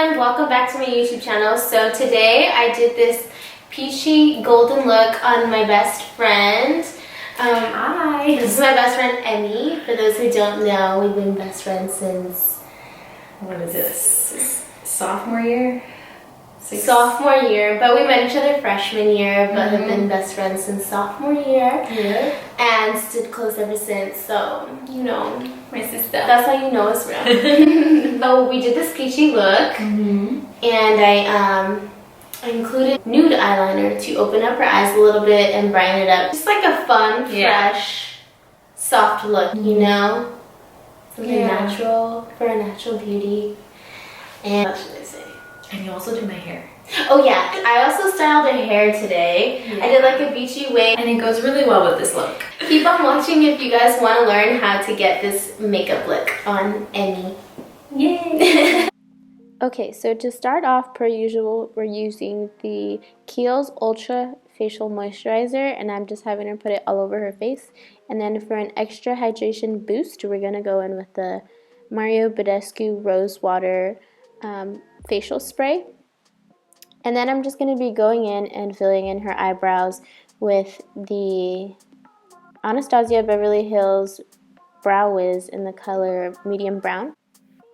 everyone, welcome back to my YouTube channel. So today I did this peachy golden look on my best friend. Hi. This is my best friend Emmy. For those who don't know, we've been best friends since, what is this? Sophomore year? Sophomore year, but we met each other freshman year, but have been best friends since sophomore year. Yeah. And stood close ever since, so, you know, My sister. that's how you know us real. So we did this peachy look, and I included nude eyeliner to open up her eyes a little bit and brighten it up. Just like a fun, fresh, soft look, you know? Something natural for a natural beauty. And what should I say? And you also did my hair. Oh yeah, I also styled her hair today. I did like a beachy wave. And it goes really well with this look. Keep on watching if you guys want to learn how to get this makeup look on Emmy. Yay! Okay, so to start off, per usual, we're using the Kiehl's Ultra Facial Moisturizer, and I'm just having her put it all over her face. And then for an extra hydration boost, we're going to go in with the Mario Badescu Rose Water facial spray. And then I'm just going to be going in and filling in her eyebrows with the Anastasia Beverly Hills Brow Wiz in the color medium brown.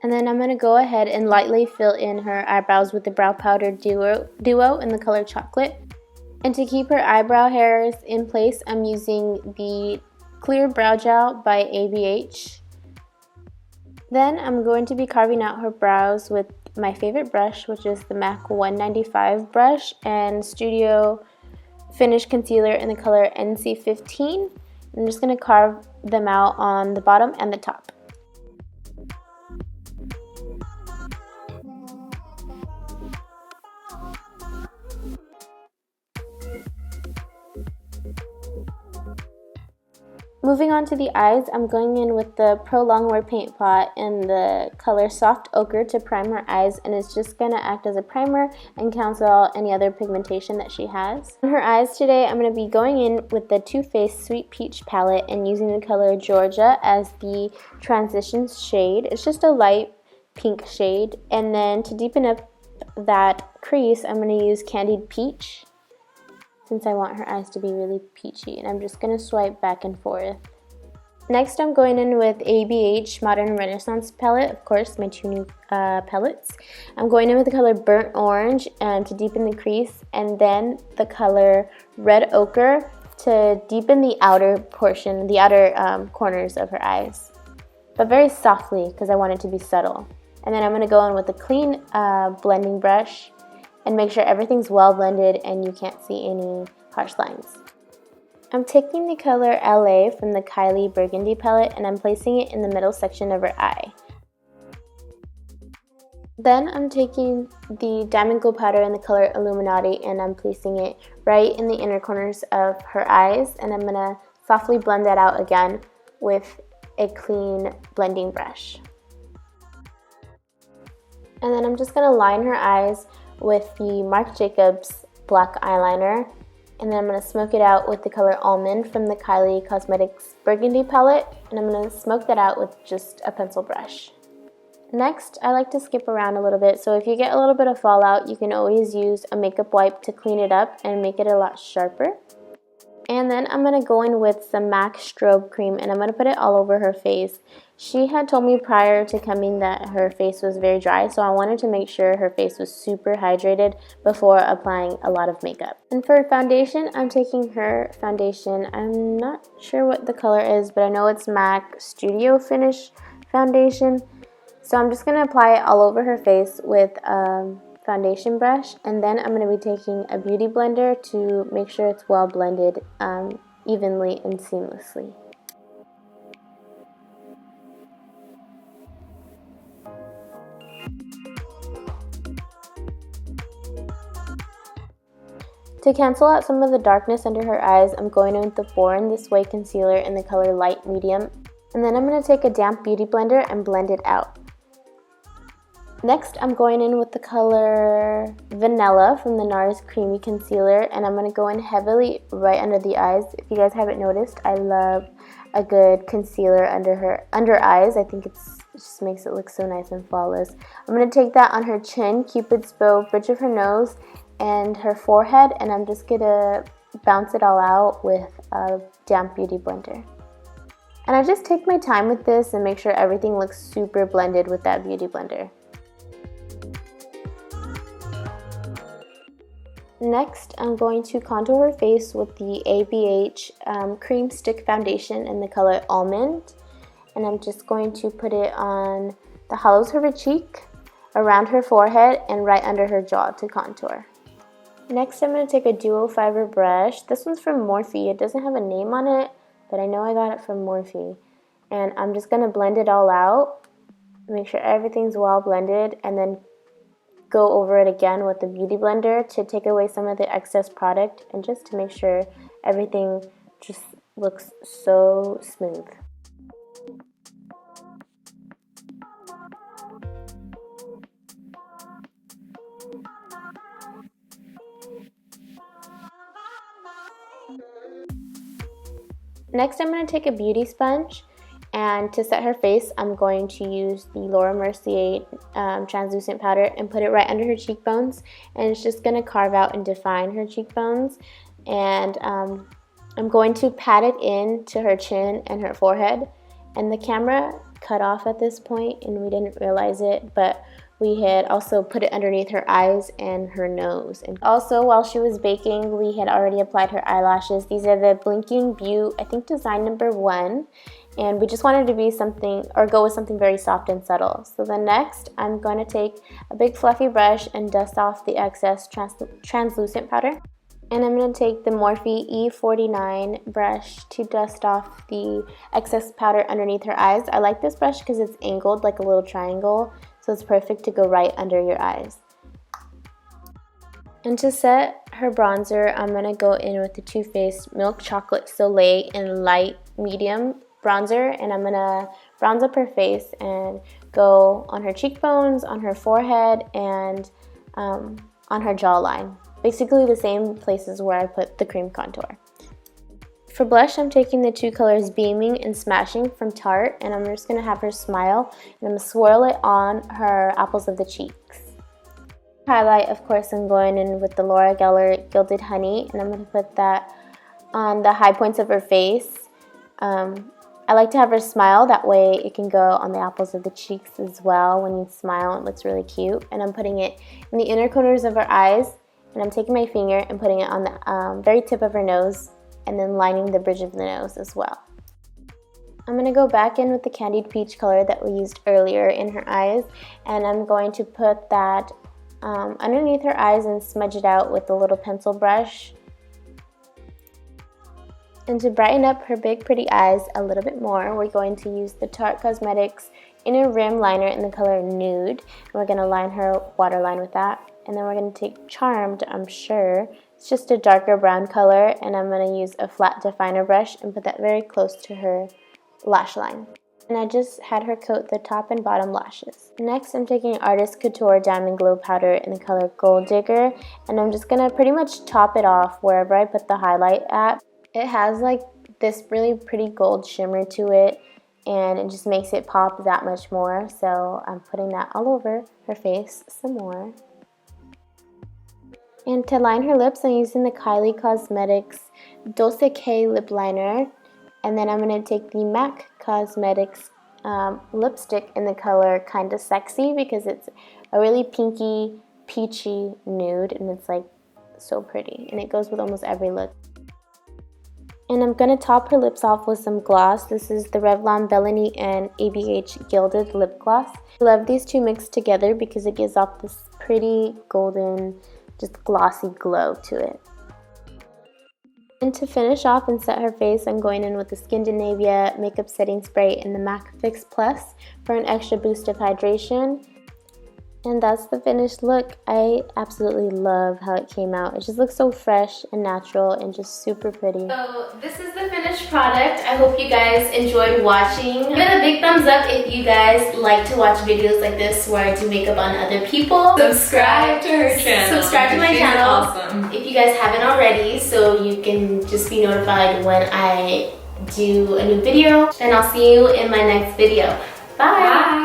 And then I'm going to go ahead and lightly fill in her eyebrows with the Brow Powder Duo in the color chocolate. And to keep her eyebrow hairs in place, I'm using the Clear Brow Gel by ABH. Then I'm going to be carving out her brows with my favorite brush, which is the MAC 195 brush, and Studio Finish Concealer in the color NC15. I'm just going to carve them out on the bottom and the top. Moving on to the eyes, I'm going in with the Pro Longwear Paint Pot in the color Soft Ochre to prime her eyes, and it's just going to act as a primer and cancel out any other pigmentation that she has. On her eyes today, I'm going to be going in with the Too Faced Sweet Peach palette and using the color Georgia as the transition shade. It's just a light pink shade. And then to deepen up that crease, I'm going to use Candied Peach, since I want her eyes to be really peachy, and I'm just going to swipe back and forth. Next, I'm going in with ABH Modern Renaissance palette, of course, my two new palettes. I'm going in with the color Burnt Orange to deepen the crease, and then the color Red Ochre to deepen the outer portion, the outer corners of her eyes, but very softly because I want it to be subtle. And then I'm going to go in with a clean blending brush and make sure everything's well blended and you can't see any harsh lines. I'm taking the color LA from the Kylie Burgundy palette and I'm placing it in the middle section of her eye. Then I'm taking the Diamond Glow powder in the color Illuminati and I'm placing it right in the inner corners of her eyes, and I'm going to softly blend that out again with a clean blending brush. And then I'm just going to line her eyes with the Marc Jacobs black eyeliner, and then I'm going to smoke it out with the color Almond from the Kylie Cosmetics Burgundy palette, and I'm going to smoke that out with just a pencil brush. Next, I like to skip around a little bit, so if you get a little bit of fallout, you can always use a makeup wipe to clean it up and make it a lot sharper. And then I'm going to go in with some MAC Strobe Cream, and I'm going to put it all over her face. She had told me prior to coming that her face was very dry, so I wanted to make sure her face was super hydrated before applying a lot of makeup. And for foundation, I'm taking her foundation. I'm not sure what the color is, but I know it's MAC Studio Finish Foundation. So I'm just going to apply it all over her face with foundation brush, and then I'm going to be taking a beauty blender to make sure it's well blended evenly and seamlessly. To cancel out some of the darkness under her eyes, I'm going in with the Born This Way concealer in the color Light Medium, and then I'm going to take a damp beauty blender and blend it out. Next, I'm going in with the color Vanilla from the NARS Creamy Concealer, and I'm going to go in heavily right under the eyes. If you guys haven't noticed, I love a good concealer under eyes. I think it's It just makes it look so nice and flawless. I'm going to take that on her chin, Cupid's bow, bridge of her nose, and her forehead, and I'm just going to bounce it all out with a damp beauty blender. And I just take my time with this and make sure everything looks super blended with that beauty blender. Next, I'm going to contour her face with the ABH Cream Stick Foundation in the color Almond. And I'm just going to put it on the hollows of her cheek, around her forehead, and right under her jaw to contour. Next, I'm going to take a duo fiber brush. This one's from Morphe. It doesn't have a name on it, but I know I got it from Morphe. And I'm just going to blend it all out, make sure everything's well blended, and then go over it again with the beauty blender to take away some of the excess product and just to make sure everything just looks so smooth. Next, I'm going to take a beauty sponge, and to set her face, I'm going to use the Laura Mercier translucent powder and put it right under her cheekbones, and it's just going to carve out and define her cheekbones. And I'm going to pat it in to her chin and her forehead, and the camera cut off at this point and we didn't realize it, but we had also put it underneath her eyes and her nose. And also, while she was baking, we had already applied her eyelashes. These are the Blinking Beauty, I think design number 1. And we just wanted to be something, or go with something very soft and subtle. So then next, I'm going to take a big fluffy brush and dust off the excess translucent powder. And I'm going to take the Morphe E49 brush to dust off the excess powder underneath her eyes. I like this brush because it's angled like a little triangle, so it's perfect to go right under your eyes. And to set her bronzer, I'm going to go in with the Too Faced Milk Chocolate Soleil in light medium bronzer, and I'm going to bronze up her face and go on her cheekbones, on her forehead, and on her jawline. Basically the same places where I put the cream contour. For blush, I'm taking the two colors Beaming and Smashing from Tarte, and I'm just going to have her smile, and I'm going to swirl it on her apples of the cheeks. Highlight, of course, I'm going in with the Laura Geller Gilded Honey, and I'm going to put that on the high points of her face. I like to have her smile, that way it can go on the apples of the cheeks as well. When you smile, it looks really cute. And I'm putting it in the inner corners of her eyes, and I'm taking my finger and putting it on the very tip of her nose, and then lining the bridge of the nose as well. I'm going to go back in with the Candied Peach color that we used earlier in her eyes, and I'm going to put that underneath her eyes and smudge it out with a little pencil brush. And to brighten up her big pretty eyes a little bit more, we're going to use the Tarte Cosmetics Inner Rim Liner in the color Nude. And we're going to line her waterline with that. And then we're going to take Charmed, I'm sure. It's just a darker brown color, and I'm going to use a flat definer brush and put that very close to her lash line. And I just had her coat the top and bottom lashes. Next, I'm taking Artist Couture Diamond Glow Powder in the color Gold Digger, and I'm just going to pretty much top it off wherever I put the highlight at. It has like this really pretty gold shimmer to it, and it just makes it pop that much more. So I'm putting that all over her face some more. And to line her lips, I'm using the Kylie Cosmetics Dulce K lip liner. And then I'm going to take the MAC Cosmetics lipstick in the color Kinda Sexy, because it's a really pinky, peachy nude, and it's like so pretty. And it goes with almost every look. And I'm going to top her lips off with some gloss. This is the Revlon Bellini and ABH Gilded Lip Gloss. I love these two mixed together because it gives off this pretty golden, just glossy glow to it. And to finish off and set her face, I'm going in with the Skindinavia Makeup Setting Spray in the MAC Fix Plus for an extra boost of hydration. And that's the finished look. I absolutely love how it came out. It just looks so fresh and natural and just super pretty. So this is the finished product. I hope you guys enjoyed watching. Give it a big thumbs up if you guys like to watch videos like this where I do makeup on other people. Subscribe to her channel. Subscribe to my She's channel awesome. if you guys haven't already, so you can just be notified when I do a new video. And I'll see you in my next video. Bye! Bye.